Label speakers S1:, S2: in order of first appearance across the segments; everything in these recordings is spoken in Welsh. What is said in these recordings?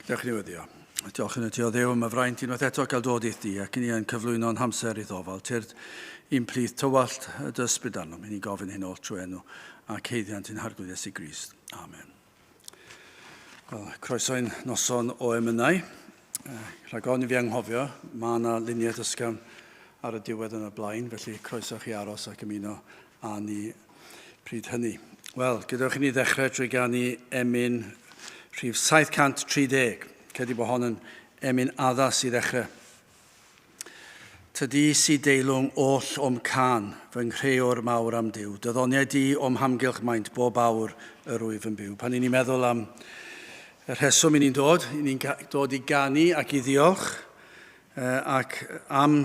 S1: Diolch yn ywyddio. Diolch yn ywyddio Ddew am y fraint unwaith eto gael dod i'ch di ac i ni yn cyflwyno'n hamser i ddofal. Tyrd un plith tywallt y dysbryd arno. Mae'n ni gofyn hyn oll trwy enw ac heiddiant yn harglwyd Iesu Grist. Amen. Wel, croeso'n noson o emynau. Rhag o'n i fi anghofio, mae yna luniau dysgan ar y diwedd yn y blaen, felly croeso chi aros ac ymuno â ni pryd hynny. Wel, gydewch i ni ddechrau drwy gan i emyn rhif 730. Cedi bod hon yn emyn addas i ddechrau. Tydi si deilwng oll o'm can, fy nghreuwr mawr am Dyw. Dyddoniau di o'm hamgylch maint bob awr yr wyf yn byw. Pan i ni'n meddwl am y rheswm i ni'n dod i ganu ac i ddiolch ac am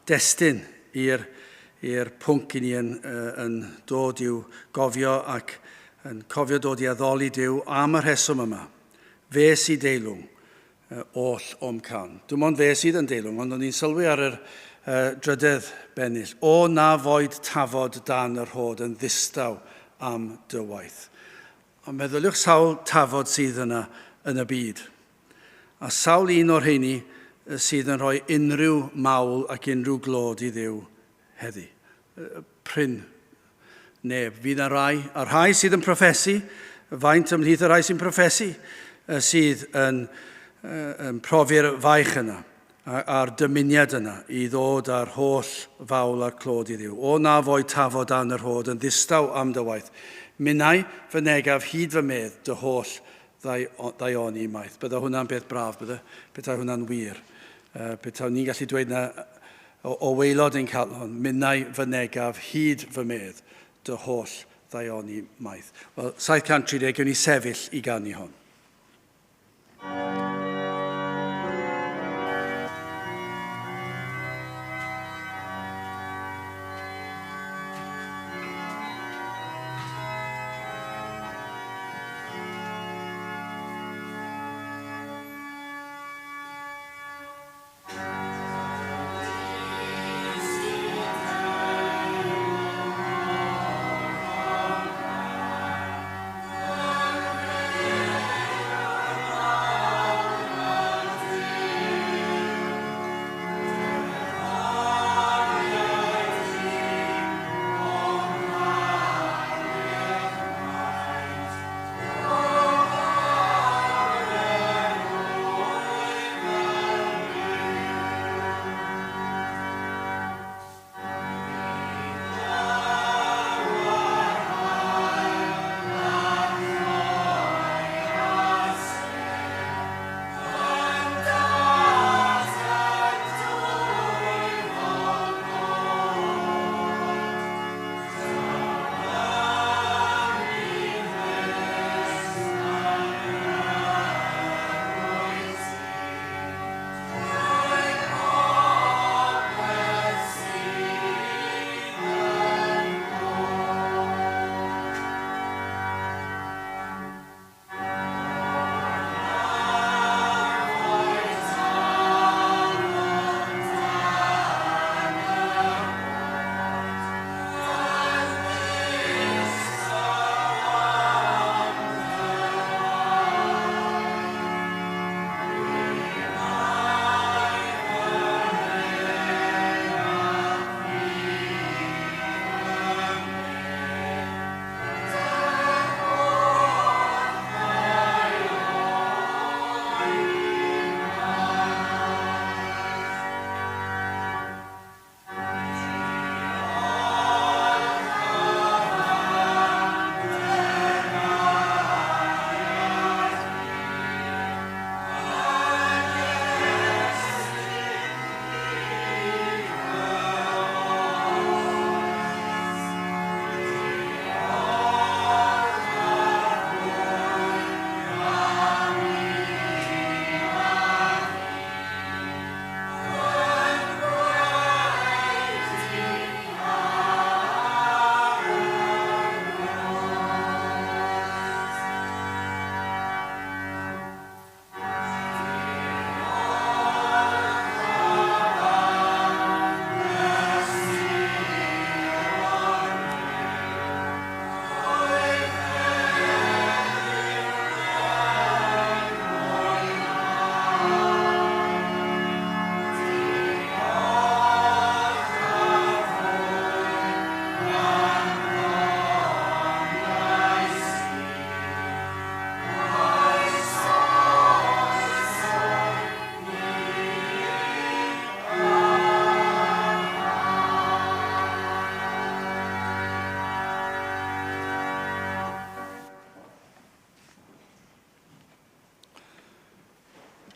S1: destun i'r pwnc i ni yn dod i'w gofio ac yn cofio dod i addoli Dyw am y rheswm yma. Fe sy deilwng oll o'm can. Dim ond fe sydd yn deilwng, ond o'n i'n sylwi ar yr drydydd bennill. O na foed tafod dan yr hod yn ddistaw am dy waith. Ond meddyliwch sawl tafod sydd yna yn y byd. A sawl un o'r heini sydd yn rhoi unrhyw mawl ac unrhyw glod i Dduw heddi. Pryn neb. Fydd yna rai. A rhai sydd yn proffesu, faint ymhlith y rai sy'n proffesu, sydd yn profi'r faich yna a'r dymuniad yna i ddod â'r holl fawl a'r clod i Dduw. O na foed tafod dan yr hod yn ddistaw am dy waith. Minnau fy negaf hyd fy medd dy holl ddaioni maith. Bydda hwnna'n beth braf, bydda hwnna'n wir. Bydda ni'n gallu dweud na o weilod ein cael hon. Minnau fy negaf hyd fy medd dy holl ddaioni maith. Wel, 730 gewn ni sefyll i ganu hon.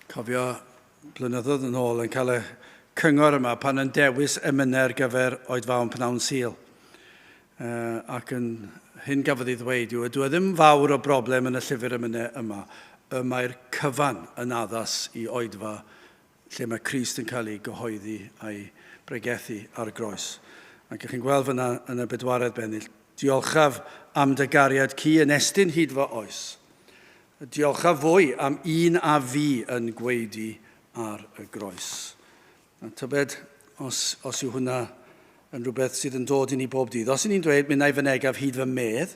S1: Cofio blynyddoedd yn ôl yn cael y cyngor yma pan yn dewis emynau ar gyfer oedfawn Pnawn Sul. Ac yn hyn gafodd ei ddweud yw, ydw ddim fawr o broblem yn y llyfr emynau yma. Mae'r cyfan yn addas i oedfa lle mae Crist yn cael ei gyhoeddi a'i bregethau ar y groes. Ac ych chi'n gweld fyna yn y bedwaredd bennill, diolchaf am dy gariad ci yn estyn hyd fy oes. Diolchaf fwy am un a fi yn gweidi ar y groes. A tybed, os yw hwnna yn rhywbeth sydd yn dod i ni bob dydd. Os ni'n dweud, minnau fy negaf hyd fy medd,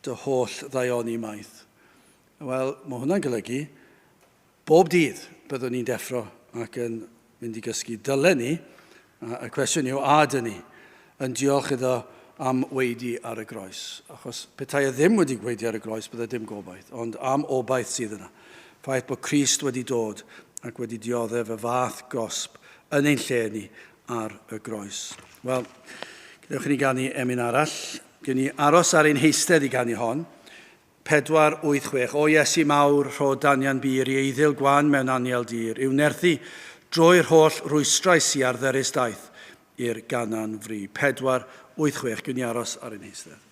S1: dy holl ddaioni maith. Wel, mae hwnna'n golygu, bob dydd byddwn ni'n deffro ac yn mynd i gysgu. Dylen ni, y cwestiwn yw, a dyn ni, yn diolch iddo am weidi ar y groes. Achos petai ddim wedi gweidi ar y groes, bydde dim gobaith, ond am obaith sydd yna. Ffaith bod Crist wedi dod ac wedi dioddef y fath gosb yn ein lle ni ar y groes. Wel, gydewch ni ganu emyn arall. Gyn ni aros ar ein heistedd i ganu hon. 486. O Iesu mawr, rho danian bir i eiddyl gwan mewn aniel dir, yw nerthu drwy'r holl rwystrau sy ar ddyrus daeth i'r ganan fri. 486. Gyn ni aros ar ein heistedd.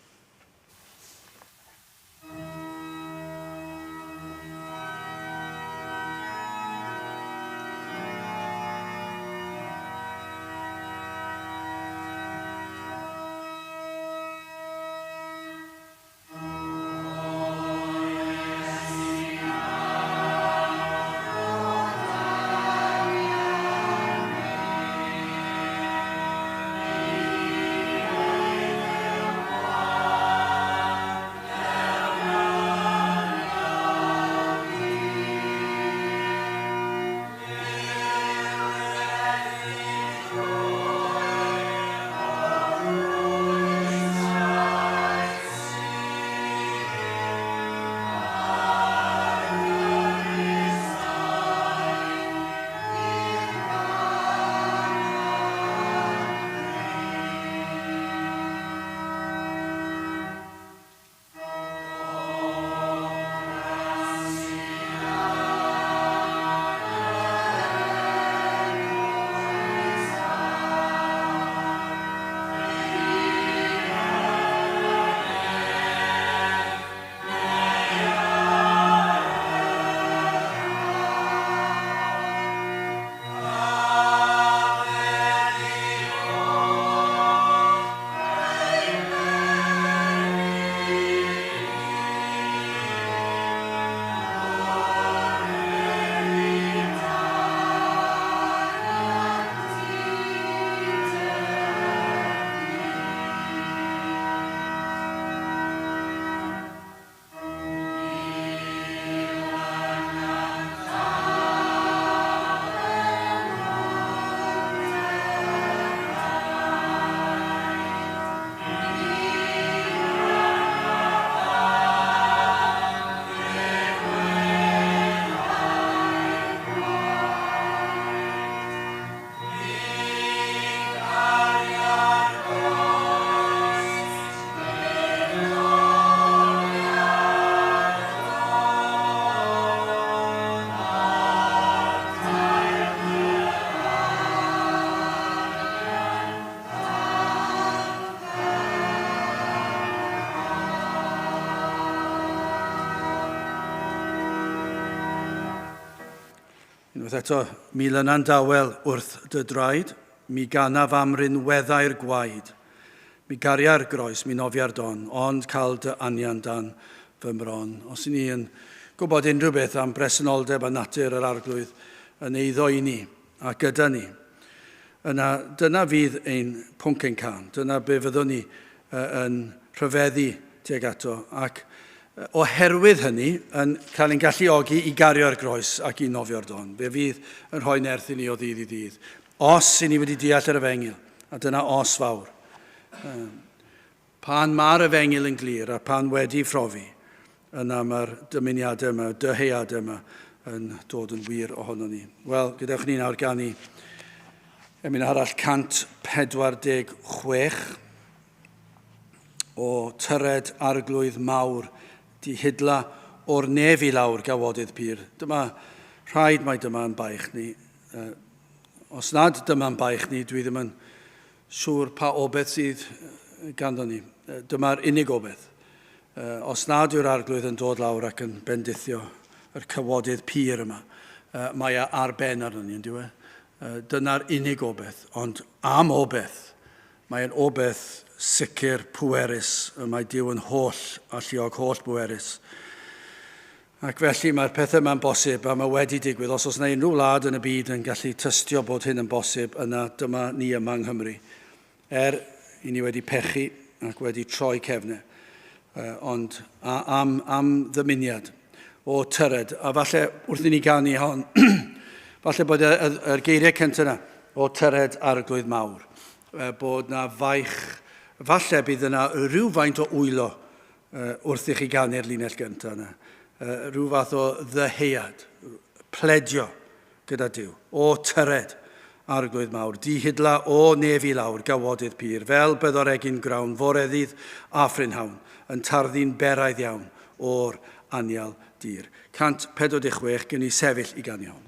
S1: Unwaith eto, mi lyna'n dawel wrth dy draed, mi ganaf am rinweddau'r gwaed. Mi garia'r groes, mi nofia'r don, ond cael dy anian dan fy mron. Os ni yn gwybod unrhyw beth am bresenoldeb a natur yr arglwydd yn eiddo i ni a gyda ni, dyna fydd ein pwnc ein can. Dyna be fyddwn ni yn rhyfeddu tuag ato. Ac oherwydd hynny, yn cael ein galluogi i gario'r groes ac i nofio'r don. Fe fydd yn rhoi nerth i ni o ddydd i ddydd. Os i ni wedi deall yr efengil, a dyna os fawr. Pan mae'r efengil yn glir a pan wedi phrofi, yna mae'r dymuniadau yma, dyheuadau yma yn dod yn wir ohono ni. Wel, gydewch ni nawr gan i emyn arall 146 o tyred arglwydd mawr di hydla o'r nef i lawr gawodydd pyr. Dyma Rhaid mai dyma'n baich ni. Os nad dyma'n baich ni, dwi ddim yn siŵr pa obeth sydd ganddo ni. Dyma'r unig obeth. Os nad yw'r arglwydd yn dod lawr ac yn bendithio yr cywodydd pur yma, mae ar ben arno ni, yn diwe. Dyna'r unig obeth, ond am obeth, mae'n obeth sicr pwerus, mae Duw yn holl a lluog holl pwerus. Ac felly mae'r pethau yma'n bosib a mae wedi digwydd. Os oes yna unrhyw wlad yn y byd yn gallu tystio bod hyn yn bosib, yna dyma ni yma yng Nghymru. I ni wedi pechu ac wedi troi cefnau. Ond am ddymuniad o tyred. A falle wrth i ni ganu hon, falle bod yr geiriau cyntaf yna o tyred arglwydd mawr. Bod na faich, falle bydd yna rhywfaint o wylo wrth i chi ganu'r linell gyntaf yna. Rhyw fath o ddeheuad, pledio gyda Duw, o tyred arglwydd mawr, dihydla o nef i lawr, gawodydd pur, fel byddor egin grawn, foreddydd a ffrynhawn, yn tarddu'n beraidd iawn o'r anial dir. 146, gen i sefyll i ganu hon.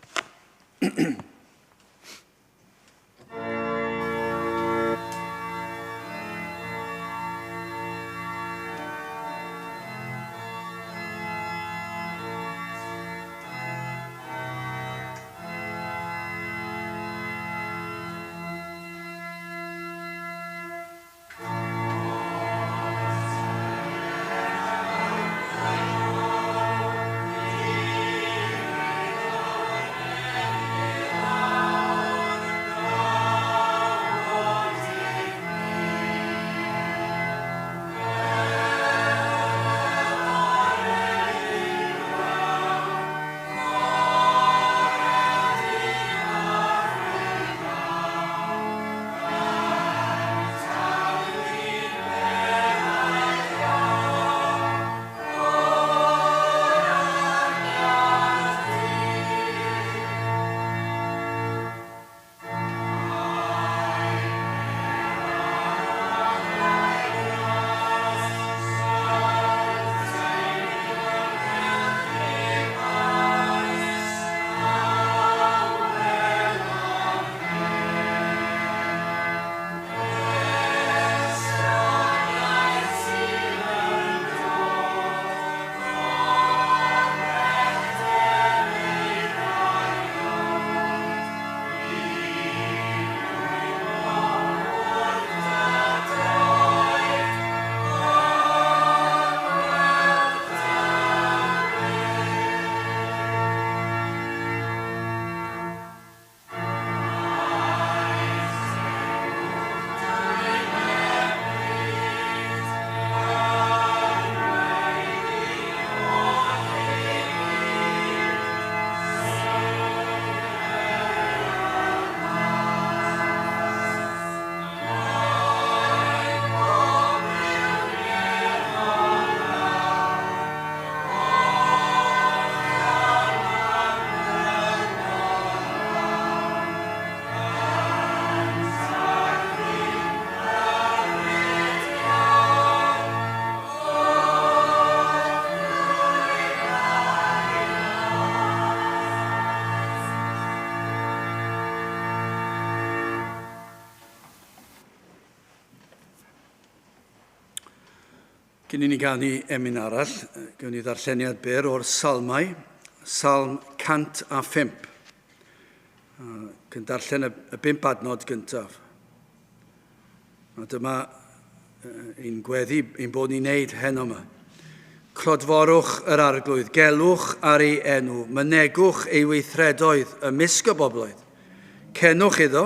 S1: Cyn i ni ganu emyn arall, gawn ni ddarlleniad byr o'r salmau, salm 105. Cyn darllen y 5 adnod gyntaf. A dyma ein gweddi, ein bod ni'n neud heno yma. Clodforwch yr arglwydd, gelwch ar ei enw, mynegwch ei weithredoedd ymysg y bobloedd. Cenwch iddo,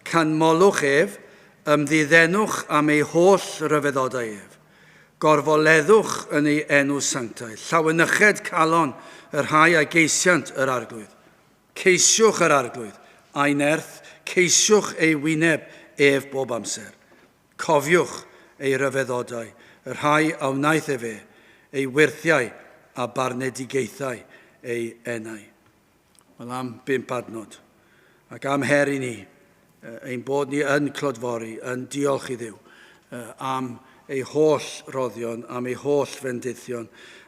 S1: canmolwch ef, ymddiddenwch am ei holl ryfeddodau ef. Gorfoleddwch yn ei enw sanctau, llawanyched calon yr rhai a geisiant yr arglwydd. Ceisiwch yr arglwydd, a'i nerth, ceisiwch ei wyneb ef bob amser. Cofiwch ei ryfeddodau, yr rhai a wnaeth e fe, ei wirthiau a barnedigaethau ei enau. Wel am 5 adnod, ac am her i ni, ein bod ni yn clodfori, yn diolch i Dduw, am ei holl roddion, am ei holl fendithion,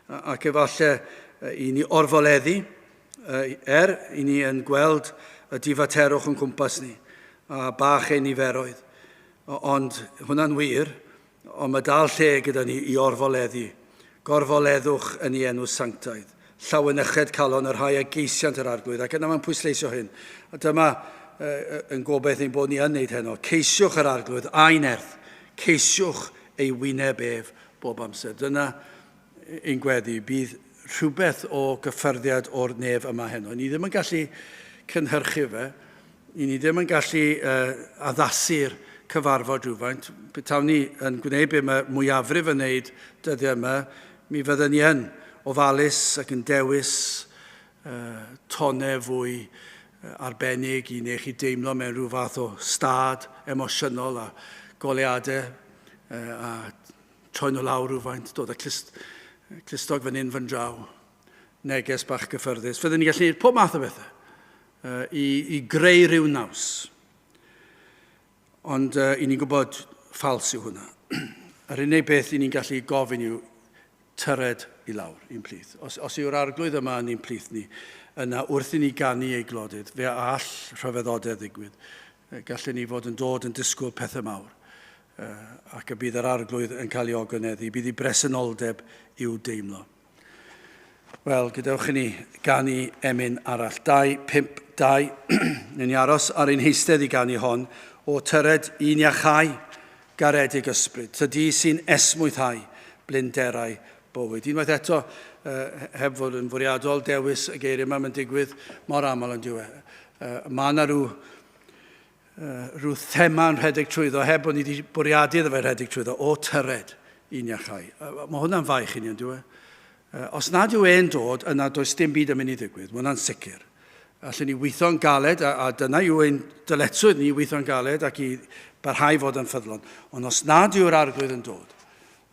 S1: ac efallai i ni orfoleddu I ni yn gweld y difaterwch yn cwmpas ni, a bach ei niferoedd. Ond hwnna'n wir, ond mae dal lle gyda ni I orfoleddu. Gorfoleddwch yn ei enw sanctaidd. Llaweneched calon yr rhai a geisiant yr arglwydd, ac yna mae'n pwysleisio hyn. A dyma yn gobeith ein bod ni yn neud heno. Ceisiwch yr arglwydd a'i nerth. Ceisiwch ei wyneb ef bob amser. Dyna ein gweddi. Bydd rhywbeth o gyffyrddiad o'r nef yma heno. Ni ddim yn gallu cynhyrchu fe. Ni ddim yn gallu addasu'r cyfarfod rhywfaint. Petawn ni yn gwneud be mae mwyafrif yn neud dyddiau yma, mi fydden ni yn ofalus ac yn dewis tonau fwy arbennig I neu chi deimlo mewn rhyw fath o stad emosiynol a goleadau a troen o lawr rhywfaint, dod â clustog fan hyn fan draw, neges bach gyffyrddus. Fydden ni gallu gwneud pob math o bethau I greu rhyw naws. Ond I ni'n gwybod ffals yw hwnna. Yr unig beth I ni'n gallu gofyn yw tyred I lawr, un plith. Os yw'r arglwydd yma yn un plith ni, yna wrth I ni ganu ei glodydd, fe all rhyfeddodau ddigwydd. Gallen ni fod yn dod yn disgwyl pethau mawr. Ac y bydd yr arglwydd yn cael ei ogoneddu. Bydd ei bresenoldeb i'w deimlo. Wel, gadewch I ni ganu emyn arall. 2, 5, 2. Ni'n aros ar ein heistedd I ganu hon o tyred un iachau garedig ysbryd. Tydi sy'n esmwythau blinderau bywyd. Unwaith eto, heb fod yn fwriadol dewis y geiriau yma yn digwydd mor aml yn diwedd. Mae yna rhyw thema yn rhedeg trwyddo, heb bod ni wedi bwriadu iddo fe rhedeg trwyddo, o tyred un iachau. Mae hwnna'n faich I ni yn diwedd. Os nad yw e'n dod, yna does dim byd yn mynd I ddigwydd. Mae hwnna'n sicr. Allen ni weithio'n galed, a dyna yw ein dyletswydd ni weithio'n galed ac I barhau fod yn ffyddlon. Ond os nad yw'r arglwydd yn dod,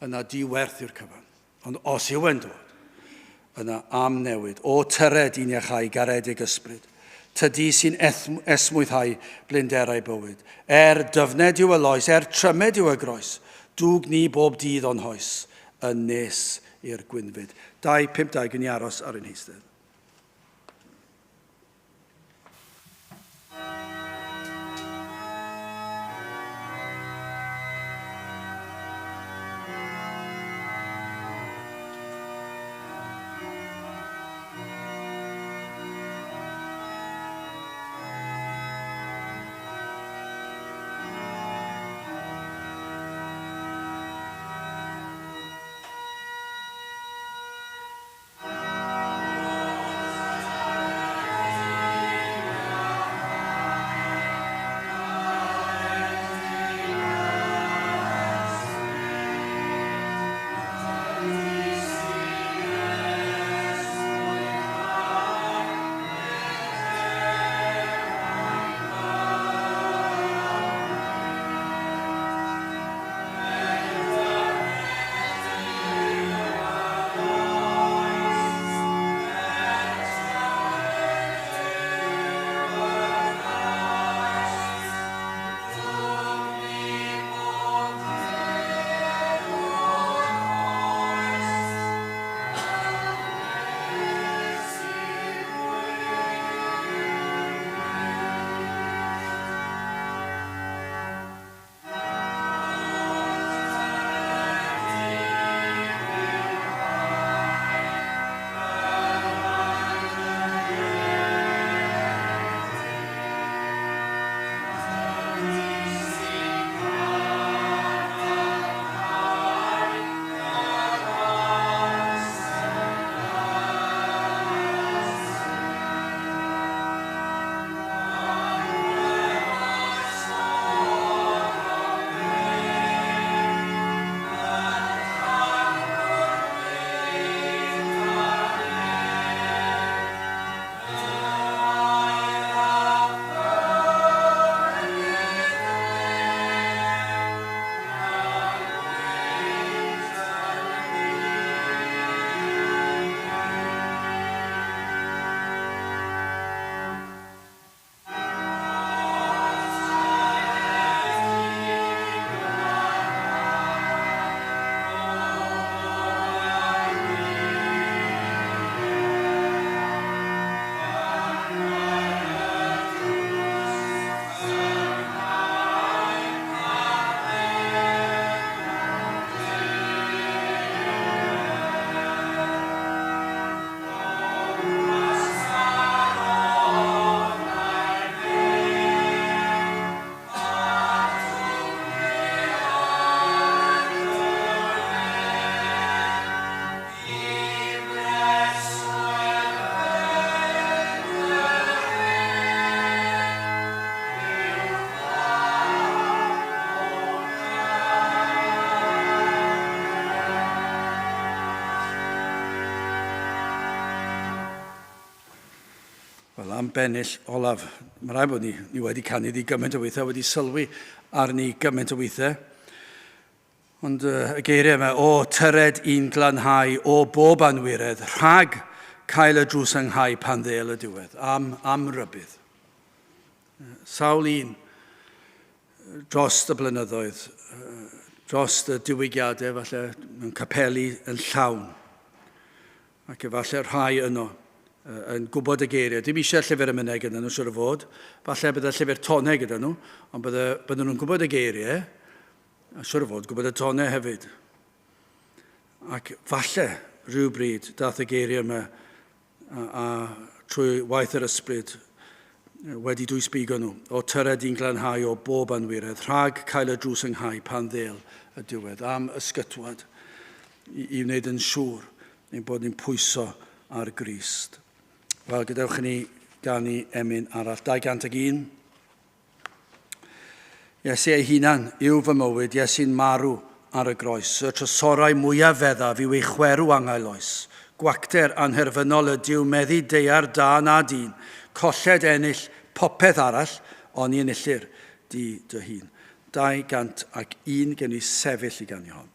S1: yna diwerth yw'r cyfan. Ond os yw e'n dod, yna am newid, o tyred un iachau garedig ysbryd. Tydi sy'n esmwythau blinderau bywyd. Dyfned yw y loes, trymed yw y groes. Dwg ni bob dydd o'n hoes, yn nes i'r gwynfyd. 2, 5, 2, gyn I aros ar ein heistedd. Wel, am bennill olaf, mae rai bod ni wedi canu di gymaint o weithiau, wedi sylwi arni gymaint o weithiau. Ond y geiriau yma, o tyred un glanhau o bob anwiredd, rhag cael y drws ynghau pan ddel y diwedd, am rybydd. Sawl un dros y blynyddoedd, dros y diwygiadau, falle mewn capeli yn llawn, ac efallai rhai yno yn gwybod y geiriau. Dim eisiau llyfr emynau gyda nhw, siwr o fod. Falle byddai llyfr tonau gyda nhw, ond bydden nhw'n gwybod y geiriau, a siwr o fod, gwybod y tonau hefyd. Ac falle rhywbryd dath y geiriau yma a trwy waith yr ysbryd wedi dwysbigo nhw, o tyred un glanhau o bob anwiredd, rhag cael y drws ynghau pan ddel y diwedd, am ysgytwad i wneud yn siŵr ein bod ni'n pwyso ar Grist. Wel, gadewch ni ganu emyn arall. 201. Iesu ei hunan yw fy mywyd, Iesu'n marw ar y groes. Y trysorau mwyaf feddaf yw ei chwerw angauloes. Gwacter anherfynol ydyw meddu deiar da na dyn. Colled ennill popeth arall, ond i enillir di dy hun. 201 gen i sefyll i ganu hon.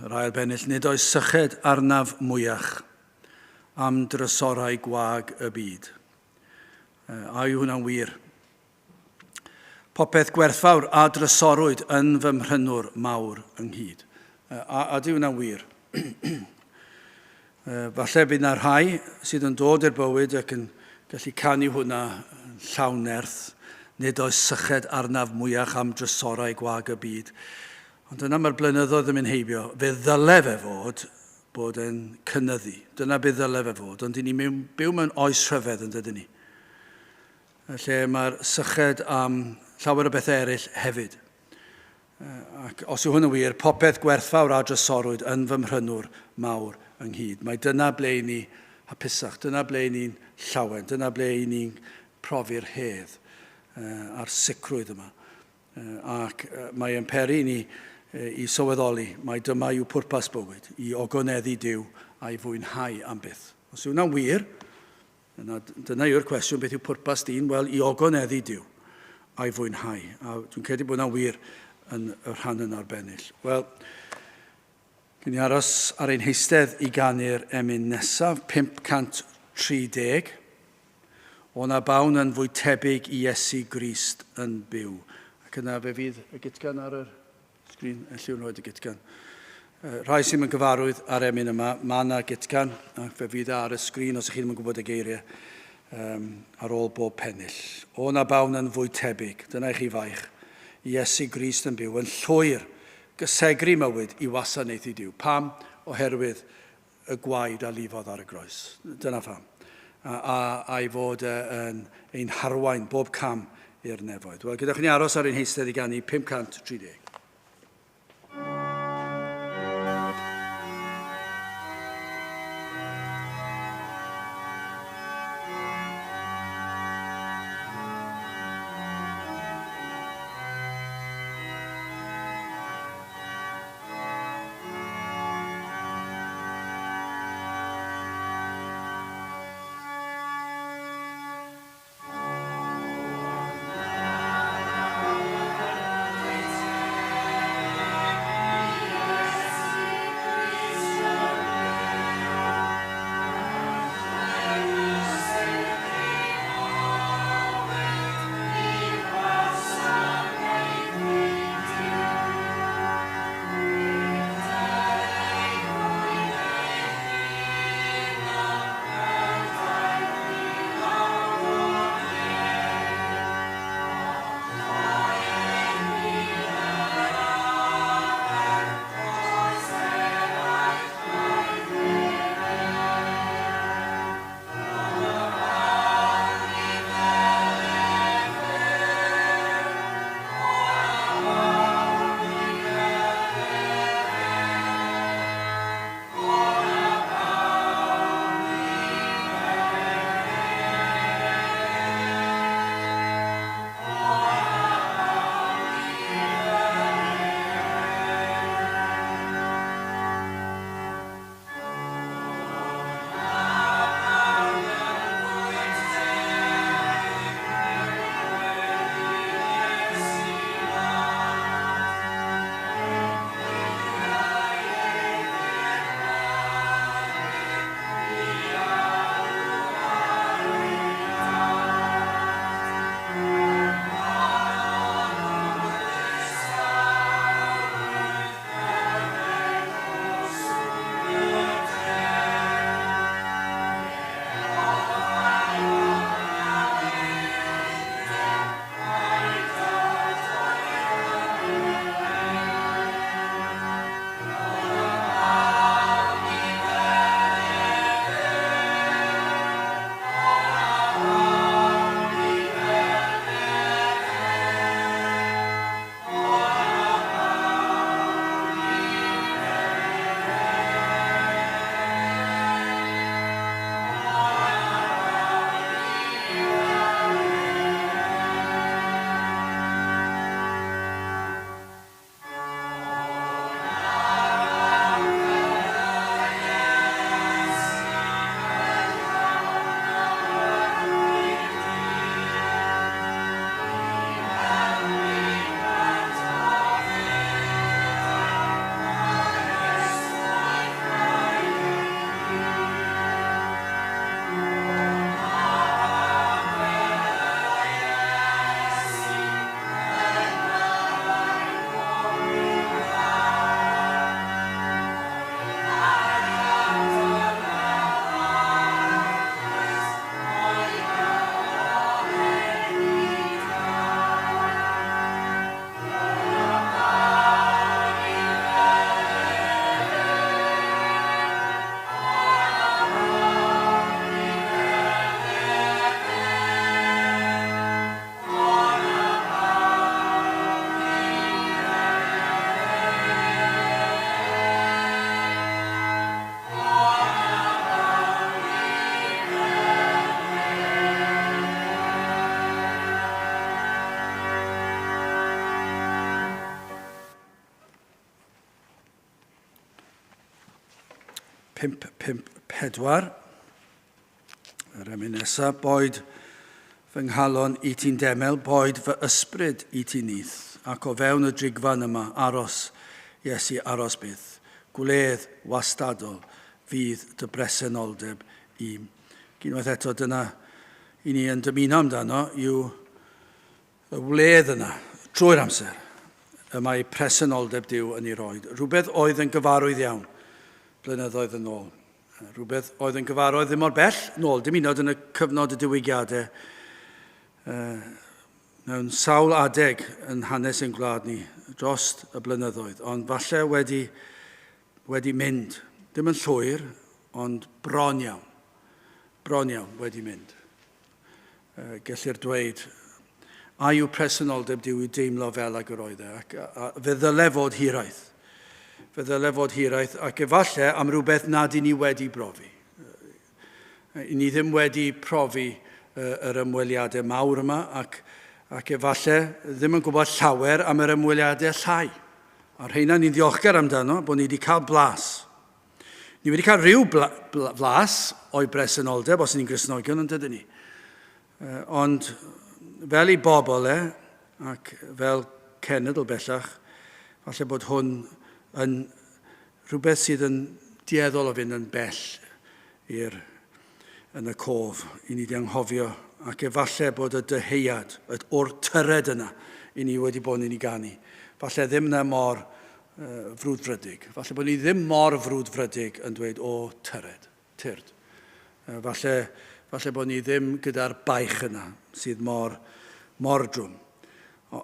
S1: yr ail bennill, nid oes syched arnaf mwyach am drysorau gwag y byd. A yw hwnna'n wir? Popeth gwerthfawr a drysorwyd yn fy mhrynwr mawr ynghyd. A di hwnna'n wir? Falle bydd yna rhai sydd yn dod i'r bywyd ac yn gallu canu hwnna llawn nerth, nid oes syched arnaf mwyach am drysorau gwag y byd. Ond dyna mae'r blynyddoedd yn mynd heibio. Fe ddyle fe fod bod yn cynyddu. Dyna be ddyle fe fod. Ond ni'n byw mewn oes rhyfedd yn dydyn ni. Lle mae'r syched am llawer o bethau eraill hefyd. Ac os yw hwn yn wir, popeth gwerthfawr a drysorwyd yn fy mhrynwr mawr ynghyd. Mae dyna ble ni'n hapusach, dyna ble ni'n llawen, dyna ble ni'n profi'r hedd a'r sicrwydd yma. Ac mae e'n peri ni i sylweddoli, mae dyma yw pwrpas bywyd, i ogoneddu Duw a'i fwynhau am byth. Os yw hwnna'n wir, dyna yw'r cwestiwn, beth yw pwrpas di'n? Wel, i ogoneddu Duw a'i fwynhau. A dwi'n credu bod hwnna'n wir yn y rhan yn arbennill. Wel, gyn ni aros ar ein heistedd i ganu'r emyn nesaf, 530. O na bawn yn fwy tebyg i Iesu Grist yn byw. Ac yna fe fydd y gytgan ar y sgrin, llyw'n roed y gytgan. Rhai sy'n mynd gyfarwydd ar emyn yma, mae yna gytgan, ac fe fydd ar y sgrin os ych chi'n mynd gwybod y geiriau ar ôl bob pennill. O na bawn yn fwy tebyg, dyna i chi faich, i Iesu Grist yn byw, yn llwyr gysegru mywyd i wasanaeth i Duw. Pam? Oherwydd y gwaed a lifodd ar y groes. Dyna pham. A i fod yn ein harwain bob cam i'r nefoedd. Wel, gyda chi ni aros ar ein heistedd i ganu 530. 554. Yr emyn nesaf, boed fy nghalon I ti'n demel, boed fy ysbryd I ti'n nith, ac o fewn y drigfan yma aros, Iesu aros byth, gwledd wastadol, fydd dy bresenoldeb I. Unwaith eto, dyna I ni yn dymuno amdano, yw y wledd yna, trwy'r amser, y mae presenoldeb Duw yn ei roed. Rhywbeth oedd yn gyfarwydd iawn blynyddoedd yn ôl. Rhywbeth oedd yn gyfarwydd ddim mor bell nôl, dim unod yn y cyfnod y diwygiadau. Mewn sawl adeg yn hanes ein gwlad ni dros y blynyddoedd, ond falle wedi mynd, ddim yn llwyr, ond bron iawn wedi mynd. Gellir dweud, a yw presenoldeb Duw I deimlo fel ag yr oedd e, ac fe ddyle fod hiraeth. Fe ddyle fod hiraeth, ac efallai am rhywbeth nad I ni wedi brofi. I ni ddim wedi profi yr ymweliadau mawr yma, ac efallai ddim yn gwybod llawer am yr ymweliadau llai. A rheina ni'n ddiolchgar amdano, bod ni wedi cael blas. Ni wedi cael rhyw blas o'i bresenoldeb, os ni'n Gristnogion yn dydyn ni. Ond fel I bobl ac fel cenedl bellach, falle bod hwn yn rhywbeth sydd yn dieddol o fynd yn bell yn y cof I ni wedi anghofio, ac efallai bod y dyheuad o'r tyred yna I ni wedi bod yn ei ganu. Falle ddim na mor frwdfrydig. Falle bod ni ddim mor frwdfrydig yn dweud o tyrd. Falle bod ni ddim gyda'r baich yna sydd mor drwm.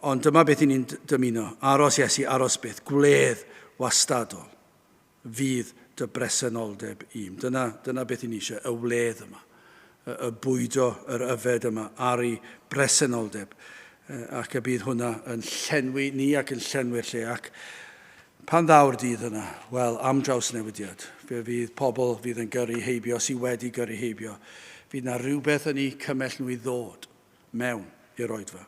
S1: Ond dyma beth I ni'n dymuno. Aros Iesu, aros byth. Gwledd wastadol. Fydd dy bresenoldeb I. Dyna beth I ni eisiau. Y wledd yma. Y bwydo, yr yfed yma ar ei bresenoldeb. Ac y bydd hwnna yn llenwi ni ac yn llenwi'r lle. Ac pan ddawr dydd yna, wel, am draws newidiad. Fe fydd pobl fydd yn gyrru heibio, sydd wedi gyrru heibio. Fydd na rhywbeth yn ei cymell nhw I ddod mewn i'r oedfa.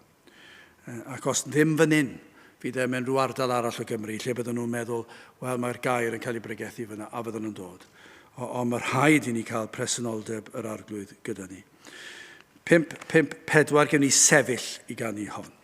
S1: Ac os ddim fan hyn, fydd mewn rhyw ardal arall o Gymru, lle bydden nhw'n meddwl, wel, mae'r gair yn cael ei bregethu fyna, a fydden nhw'n dod. Ond mae'r rhaid I ni cael presenoldeb yr arglwydd gyda ni. 5-4 gen ni sefyll I ganu hon.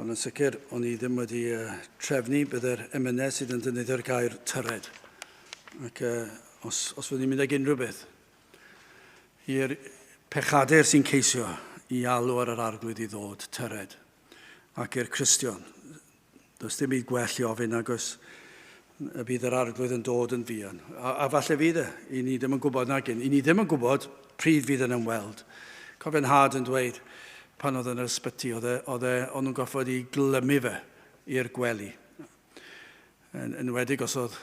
S1: Ond yn sicr, o'n i ddim wedi trefnu byddai'r emynau sydd yn defnyddio'r gair tyred. Ac os fyddwn ni'n mynd ag unrhyw beth i'r pechadau sy'n ceisio i alw ar yr arglwydd i ddod tyred. Ac i'r Cristion, does dim byd gwell i ofyn ac os y bydd yr arglwydd yn dod yn fuan. A falle fydd i ni ddim yn gwybod nag un. I ni ddim yn gwybod pryd fydd yn ymweld. Cofio'n had yn dweud pan oedd yn yr ysbyty, oedd nhw'n goffod i glymu fe i'r gwely. Yn wedig os oedd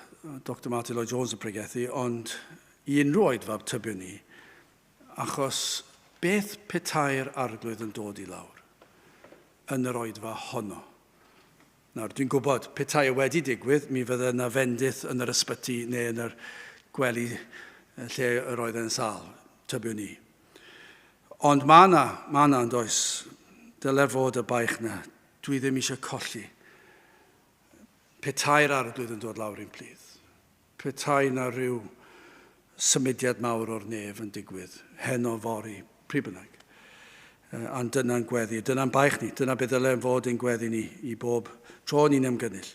S1: Dr Martin Lloyd Jones yn pregethu, ond i unrhyw oedfa tybiwn ni, achos beth petai'r arglwydd yn dod i lawr yn yr oedfa honno. Nawr, dwi'n gwybod, petai wedi digwydd, mi fydde yna fendith yn yr ysbyty neu yn yr gwely lle yr oedd yn sal, tybiwn ni. Ond mae yna yn does, dylai fod y baich na, dwi ddim eisiau colli. Petai'r arglwydd yn dod lawr i'n plydd. Petai na rhyw symudiad mawr o'r nef yn digwydd, hen o fori, pryd bynnag. Ond dyna'n gweddi, dyna'n baich ni, dyna beth dylai'n fod yn gweddi ni i bob tro ni'n ymgynnull.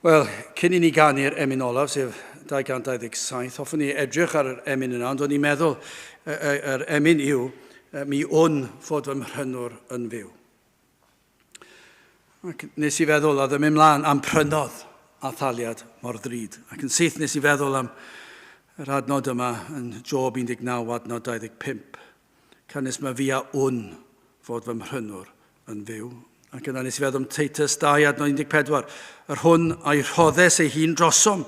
S1: Wel, cyn i ni ganu'r emyn olaf, sef 227, hoffwn ni edrych ar yr emyn yna, ond o'n i'n meddwl yr emyn yw, mi wn fod fy mhrynwr yn fyw. Ac nes i feddwl, oedd yn mynd mlaen am prynodd a thaliad mor ddrud. Ac yn syth nes i feddwl am yr adnod yma yn Job 19, adnod 25. Canis mae fi a wn fod fy mhrynwr yn fyw. Ac yna nes i feddwl am Titus 2, adnod 14. Yr hwn a'i rhoddes ei hun drosom,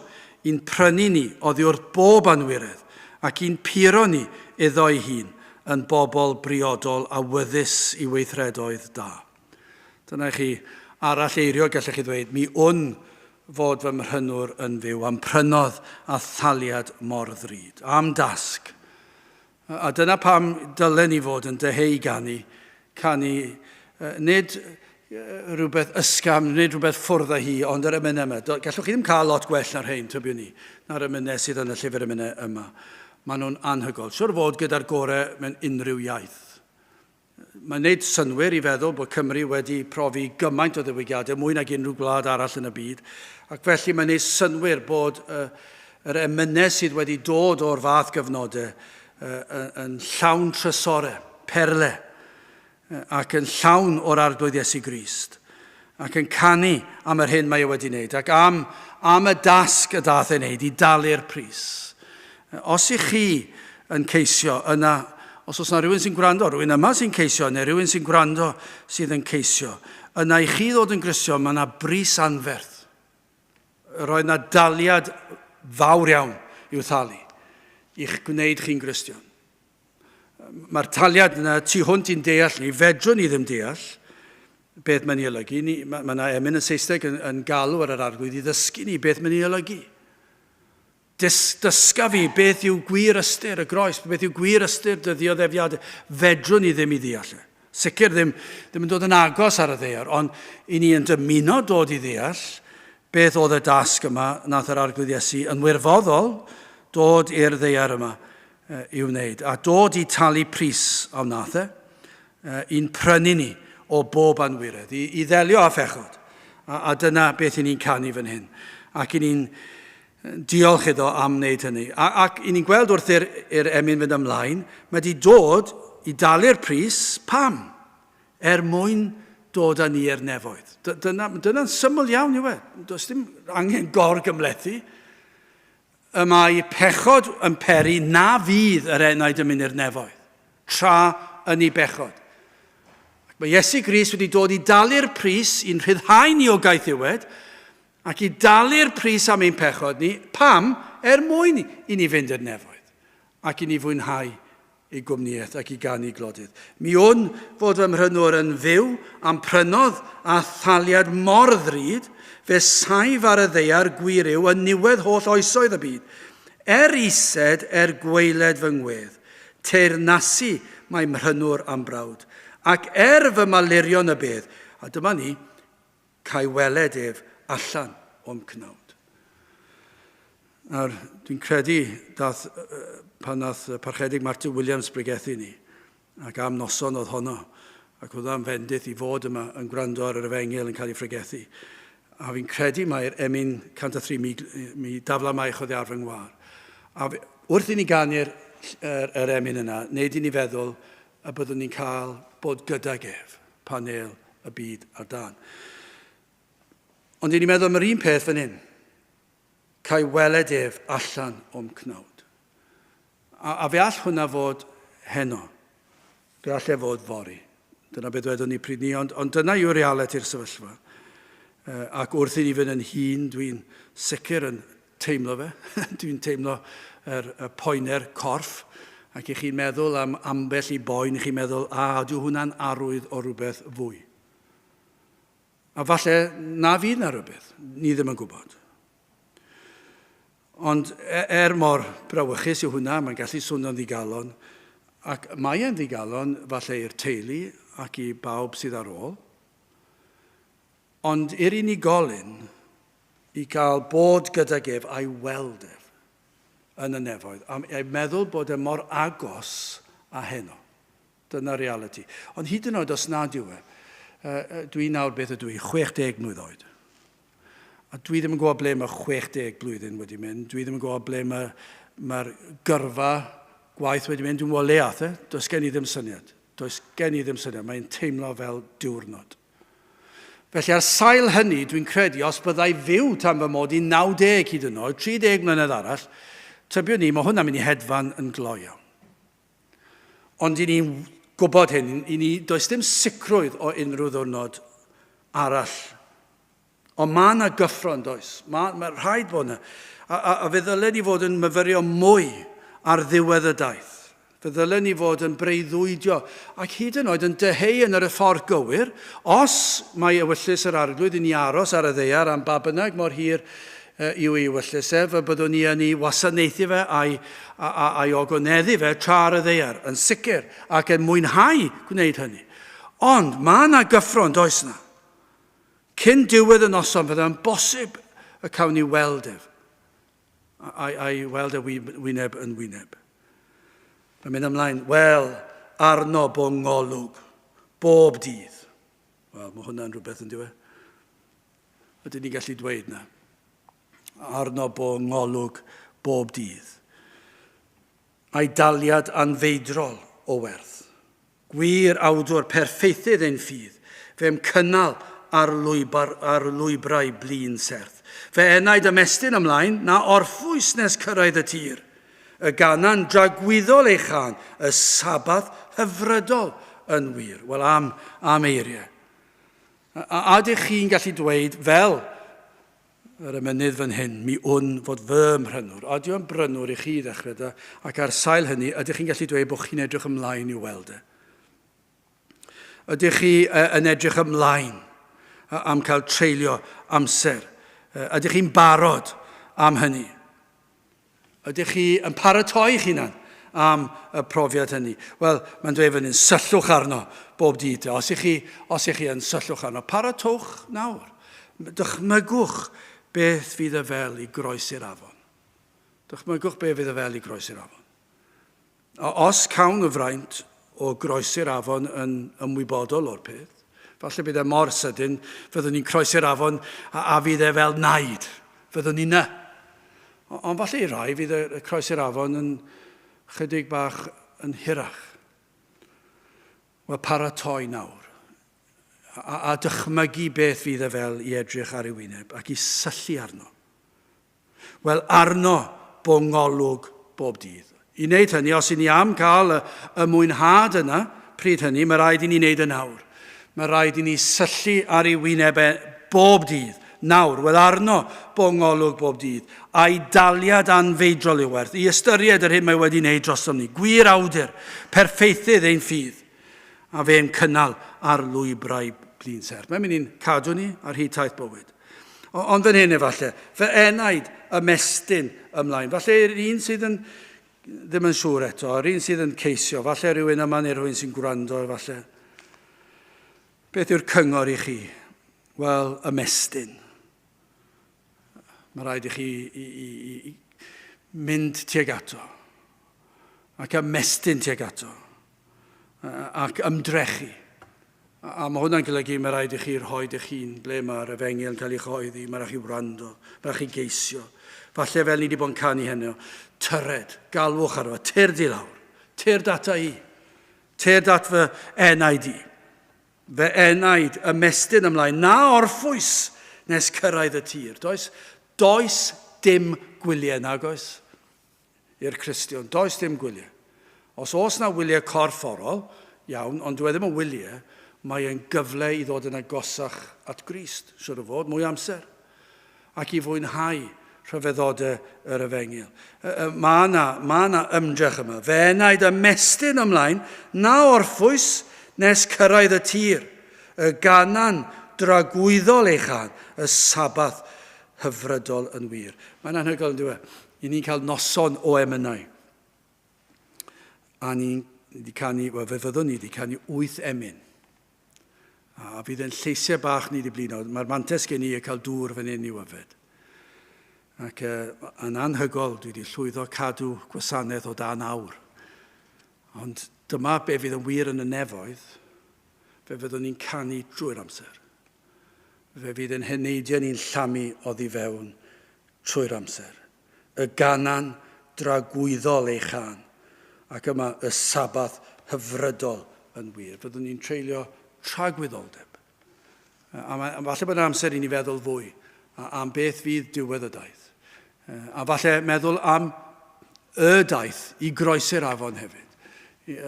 S1: i'n prynu ni oddi wrth bob anwiredd, ac i'n puro ni iddo ei hun yn bobl briodol a wyddus i weithredoedd da. Dyna chi arall eirio gallech chi ddweud, mi wn fod fy mhrynwr yn fyw am prynodd a thaliad mor ddrud, am dasg. A dyna pam dylen ni fod yn deheu canu, nid rhywbeth ysgam, nid rhywbeth ffwrdd â hi, ond yr emynau yma. Gallwch chi ddim cael lot gwell na'r hein, tybiwn ni, na'r emynau sydd yn y llyfr emynau yma. Maen nhw'n anhygol. Siwr fod gyda'r gorau mewn unrhyw iaith. Mae'n neud synwyr i feddwl bod Cymru wedi profi gymaint o ddiwygiadau, mwy nag unrhyw gwlad arall yn y byd. Ac felly mae'n neud synwyr bod yr emynau sydd wedi dod o'r fath gyfnodau yn llawn trysorau, perle, ac yn llawn o'r arglwydd Iesu Grist, ac yn canu am yr hyn mae e wedi wneud, ac am y dasg y dath ei wneud i dalu'r pris. Os i chi yn ceisio yna, os oes yna rhywun sy'n gwrando, rhywun yma sy'n ceisio, neu rhywun sy'n gwrando sydd yn ceisio, yna i chi ddod yn Gristion, mae yna bris anferth. Roedd yna daliad fawr iawn i'w thalu i'ch gwneud chi'n Gristion. Mae'r taliad yna tu hwnt i'n deall ni, fedrwn ni ddim deall beth mae'n ei olygu. Mae yna emyn y Saesneg yn galw ar yr arglwydd i ddysgu ni beth mae'n ei olygu. Dysga fi beth yw gwir ystyr y groes, beth yw gwir ystyr dyddioddeffiadau. Fedrwn ni ddim i ddeall. Sicr ddim yn dod yn agos ar y ddear, ond i ni yn dymuno dod i ddeall beth oedd y dasg yma nath yr arglwydd Iesu yn wirfoddol dod i'r ddear yma i'w wneud, a dod i talu pris am nath i'n prynu ni o bob anwiredd, i ddelio a phechod. A dyna beth i ni'n canu fan hyn. Ac i ni'n diolch iddo am wneud hynny. Ac i ni'n gweld wrth i'r emyn fynd ymlaen, mae wedi dod i dalu'r pris, pam? Mwyn dod â ni i'r nefoedd. Dyna'n syml iawn i we. Does dim angen gorgymlethu. Y mae pechod yn peri na fydd yr enaid yn mynd i'r nefoedd, tra yn ei bechod. Mae Iesu Grist wedi dod i dalu'r pris i'n rhyddhau ni o gaeth iwed, ac i dalu'r pris am ein pechod ni, pam? Mwyn i ni fynd i'r nefoedd, ac i ni fwynhau ei gwmniaeth ac i ganu glodydd. Mi wn fod fy mhrynwr yn fyw am prynodd a thaliad mor ddrud, fe saif ar y ddeiar gwir yw yn niwedd holl oesoedd y byd. Ised gweiled fy ngwedd, teirnasu mae mhrynwr am brawd, ac fy malurion y bedd, a dyma ni, cael weled ef allan o'm cnawd. Nawr, dwi'n credu pan nath parchedig Martin Williams bregethu ni, ac am noson oedd honno, ac oedd am fendith I fod yma yn gwrando ar yr efengil yn cael ei ffregethu. A fi'n credu mae'r emyn 103 mi dafla maich oddi ar fy ngwar. A wrth I ni ganu'r emyn yna, nid I ni feddwl y byddwn ni'n cael bod gydag ef pan el y byd ar dan. Ond I ni meddwl am yr un peth fan hyn, cael weled ef allan o'm cnawd. A fe all hwnna fod heno, fe all e fod fori. Dyna beth wedwn ni pryd ni, ond dyna yw'r realit i'r sefyllfa. Ac wrth I ni fynd yn hun, dwi'n sicr yn teimlo fe. Dwi'n teimlo y poener corff. Ac I chi'n meddwl am ambell I boen, chi'n meddwl, yw hwnna'n arwydd o rhywbeth fwy. A falle na fydd na rhywbeth, ni ddim yn gwybod. Ond mor brawychus yw hwnna, mae'n gallu swnio'n ddigalon, ac mae e'n ddigalon falle i'r teulu ac I bawb sydd ar ôl. Ond i'r unigolyn I gael bod gydag ef a'i weld ef yn y nefoedd. A'i meddwl bod e mor agos a heno. Dyna reality. Ond hyd yn oed os nad yw e, dwi'n nawr beth ydw I, 60 mlwydd oed. A dwi ddim yn gwybod ble mae 60 blwyddyn wedi mynd. Dwi ddim yn gwybod ble mae'r gyrfa gwaith wedi mynd. Dwi'n gwybod leath, does gen I ddim syniad. Does gen I ddim syniad. Mae'n teimlo fel diwrnod. Felly ar sail hynny, dwi'n credu, os byddai fyw tan fy mod I 90 hyd yn oed, 30 mlynedd arall, tybiwn ni, mae hwnna'n mynd I hedfan yn gloio. Ond I ni'n gwybod hyn, does dim sicrwydd o unrhyw ddwrnod arall. Ond mae yna gyffron, does. Mae rhaid bod yna. A fe ddylen ni fod yn myfyrio mwy ar ddiwedd y daith. Fe ddylen ni fod yn breuddwydio. Ac hyd yn oed yn deheu yn yr ffordd gywir, os mae ewyllus yr arglwydd I ni aros ar y ddeiar am ba bynnag mor hir yw ei ewyllus fe byddwn ni yn ei wasanaethu fe a'i ogoneddu fe tra'r y ddeiar, yn sicr, ac yn mwynhau gwneud hynny. Ond mae yna gyffron, does na. Cyn diwedd y noson, fydda'n bosib y cawn ni weld ef. A'i weld e wyneb yn wyneb. Mae'n mynd ymlaen, wel, arno bo ngolwg, bob dydd. Wel, mae hwnna'n rhywbeth yn diwe. Ydyn ni gallu dweud na. Arno bo ngolwg, bob dydd. A'i daliad anfeidrol o werth. Gwir awdwr perffeithydd ein ffydd, fe'n cynnal ar lwybrau blin serth. Fe enaid ymestyn ymlaen na orffwys nes cyrraedd y tir. Y ganan dragwyddol ei chan, y sabath hyfrydol yn wir. Wel, am eiriau. A ydych chi'n gallu dweud fel yr emynydd fan hyn, mi wn fod fy mhrynwr. A diw'n brynwr I chi ddechrau da, ac ar sail hynny, ydych chi'n gallu dweud bod chi'n edrych ymlaen I weld e. Ydych chi yn edrych ymlaen am cael treulio amser. Ydych chi'n barod am hynny. Ydych chi yn paratoi chi hunan am y profiad hynny? Wel, mae'n dweud fan hyn, syllwch arno bob dydd. Os ych chi yn syllwch arno, paratwch nawr. Dychmygwch beth fydd y fel I groesi'r afon. Dychmygwch beth fydd y fel I groesi'r afon. Os cawn y fraint o groesi'r afon yn ymwybodol o'r peth, falle bydd e mor sydyn, fyddwn ni'n croesi'r afon a fydd e fel naid. Fyddwn ni na. Ond falle I rai fydd y croesi'r afon yn chydig bach yn hirach. Wel, paratoi nawr. A dychmygu beth fydd e fel I edrych ar ei wyneb ac I syllu arno. Wel, arno bo ngolwg bob dydd. I wneud hynny, os I ni am cael y mwynhad yna, pryd hynny, mae rhaid I ni wneud y nawr. Mae rhaid I ni syllu ar ei wyneb bob dydd. Nawr, wel arno bo ngolwg bob dydd, a'i daliad anfeidrol I werth, I ystyried yr hyn mae wedi wneud drosom ni. Gwir awdur, perffeithydd ein ffydd, a fe'n cynnal ar lwybrau blin serth. Mae'n mynd i'n cadw ni ar hyd taith bywyd. Ond fan hyn efallai, fe enaid ymestyn ymlaen. Falle yr un sydd yn, ddim yn siŵr eto, yr un sydd yn ceisio, falle rhywun yma neu rhywun sy'n gwrando, falle. Beth yw'r cyngor I chi? Wel, ymestyn. Mae rhaid I chi mynd tuag ato, ac ymestyn tuag ato, ac ymdrechu, A mae hwnna'n golygu mae rhaid i chi rhoi eich hun ble mae'r efengyl yn cael ei chyhoeddi, mae rhaid chi wrando, mae rhaid chi geisio. Falle fel ni wedi bod yn canu hynny, tyred, galwch ar fo, tyr di lawr, tyr data i, tyr dat fy enaid i. Fy enaid ymestyn ymlaen, na orffwys nes cyrraedd y tir. Does dim gwyliau nag oes i'r Cristion, does dim gwyliau. Os na wyliau corfforol, iawn, ond dwi ddim yn wyliau, mae e'n gyfle i ddod yn agosach at Grist, siwr o fod, mwy amser, ac i fwynhau rhyfeddodau yr efengyl. Mae na ymdrech yma. Fe enaid ymestyn ymlaen, na orffwys nes cyrraedd y tir, y ganan dragwyddol eichan, y sabath hyfrydol yn wir. Mae'n anhygoel yn dweud, i ni'n cael noson o Emynau. A ni'n wedi canu, fe fyddwn ni wedi canu 8 emyn. A fydd yn lleisiau bach ni wedi blino. Mae'r mantes gen i yn cael dŵr fan hyn i'w yfed. Ac yn anhygol, dwi wedi llwyddo cadw gwasanaeth o dan awr. Ond dyma be fydd yn wir yn y nefoedd, fe fyddwn ni'n canu drwy'r amser. Fe fydd yn heneidiau ni'n llamu oddi fewn trwy'r amser. Y ganan dragwyddol eichan, ac yma y sabath hyfrydol yn wir. Fyddwn ni'n treulio tragwyddoldeb. A falle bod amser i ni feddwl fwy am beth fydd diwedd y daith. A falle meddwl am y daith i groesi'r afon hefyd.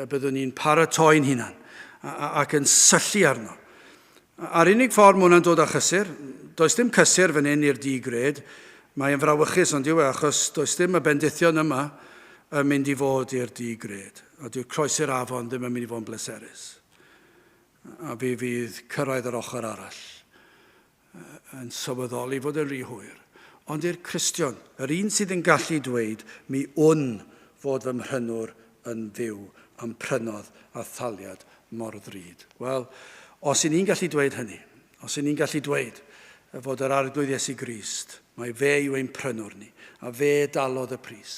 S1: Byddwn ni'n paratoi'n hunan ac yn syllu arno. A'r unig ffordd mwyn yn dod â chysur, does dim cysur fan hyn i'r digred, mae'n frawychus ond diwy achos does dim y bendithion yma yn mynd i fod i'r digred. A dyw'r croesi'r afon ddim yn mynd i fod yn bleserus. A fi fydd cyrraedd yr ochr arall yn sylweddoli fod yn rhy hwyr. Ond i'r Cristion, yr un sydd yn gallu dweud, mi wn fod fy mhrynwr yn fyw am prynodd a thaliad mor ddrud. Wel, os i ni'n gallu dweud hynny, os i ni'n gallu dweud fod yr arglwydd Iesu Grist, mae fe yw ein prynwr ni, a fe dalodd y pris.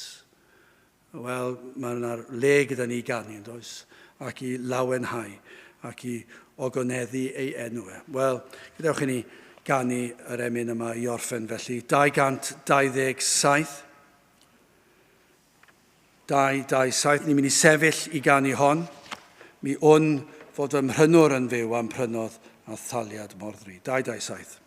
S1: Wel, mae yna'r le gyda ni ganu, does, ac i lawenhau, ac i ogoneddu ei enw e. Wel, gadewch i ni ganu yr emyn yma i orffen felly. 227. 227. Ni'n mynd i sefyll i ganu hon. Mi wn fod fy mhrynwr yn fyw am prynodd a thaliad mor ddrud. 227.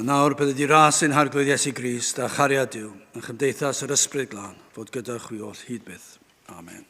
S1: Nawr bydd ydi ras ein harglwydd Iesu Grist a chariad Duw yn chymdeithas yr ysbryd glân fod gyda chwi oll hyd byth. Amen.